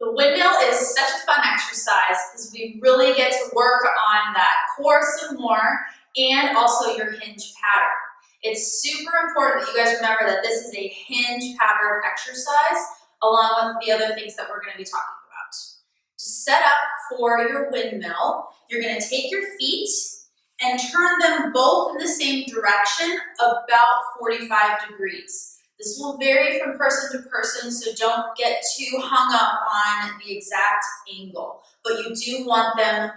The windmill is such a fun exercise because we really get to work on that core some more and also your hinge pattern. It's super important that you guys remember that this is a hinge pattern exercise along with the other things that we're going to be talking about. To set up for your windmill, you're going to take your feet and turn them both in the same direction about 45 degrees. This will vary from person to person, so don't get too hung up on the exact angle, but you do want them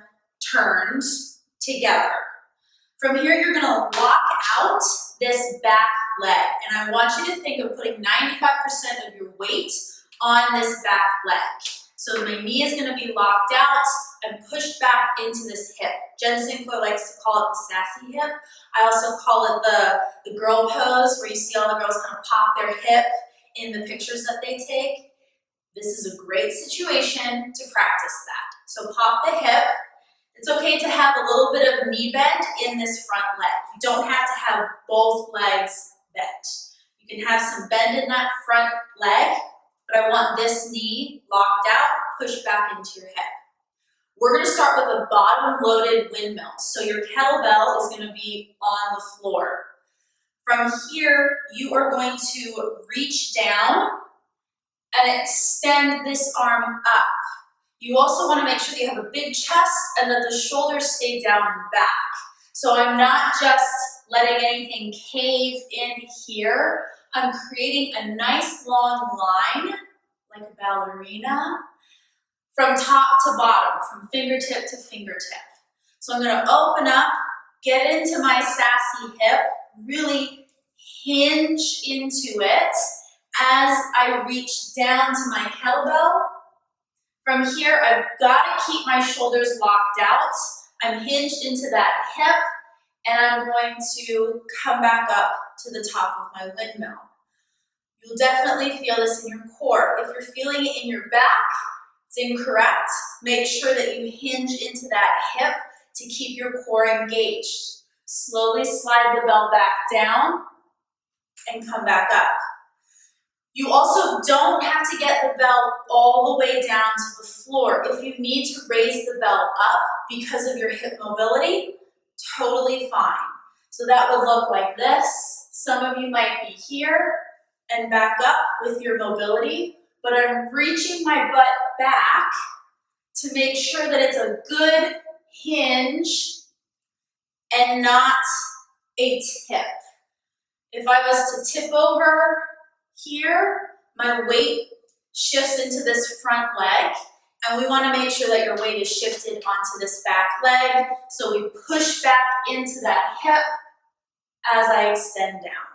turned together. From here, you're gonna lock out this back leg, and I want you to think of putting 95% of your weight on this back leg. So my knee is gonna be locked out and pushed back into this hip. Jen Sinclair likes to call it the sassy hip. I also call it the girl pose, where you see all the girls kind of pop their hip in the pictures that they take. This is a great situation to practice that. So pop the hip. It's okay to have a little bit of knee bend in this front leg. You don't have to have both legs bent. You can have some bend in that front leg, but I want this knee locked out, pushed back into your hip. We're going to start with a bottom loaded windmill. So your kettlebell is going to be on the floor. From here, you are going to reach down and extend this arm up. You also want to make sure that you have a big chest and that the shoulders stay down and back. So I'm not just letting anything cave in here. I'm creating a nice long line, like a ballerina, from top to bottom, from fingertip to fingertip. So I'm going to open up, get into my sassy hip, really hinge into it as I reach down to my kettlebell. From here, I've got to keep my shoulders locked out. I'm hinged into that hip, and I'm going to come back up to the top of my windmill. You'll definitely feel this in your core. If you're feeling it in your back, it's incorrect. Make sure that you hinge into that hip to keep your core engaged. Slowly slide the bell back down and come back up. You also don't have to get the bell all the way down to the floor. If you need to raise the bell up because of your hip mobility, totally fine. So that would look like this. Some of you might be here and back up with your mobility, but I'm reaching my butt back to make sure that it's a good hinge and not a tip. If I was to tip over here, my weight shifts into this front leg, and we want to make sure that your weight is shifted onto this back leg, so we push back into that hip as I extend down.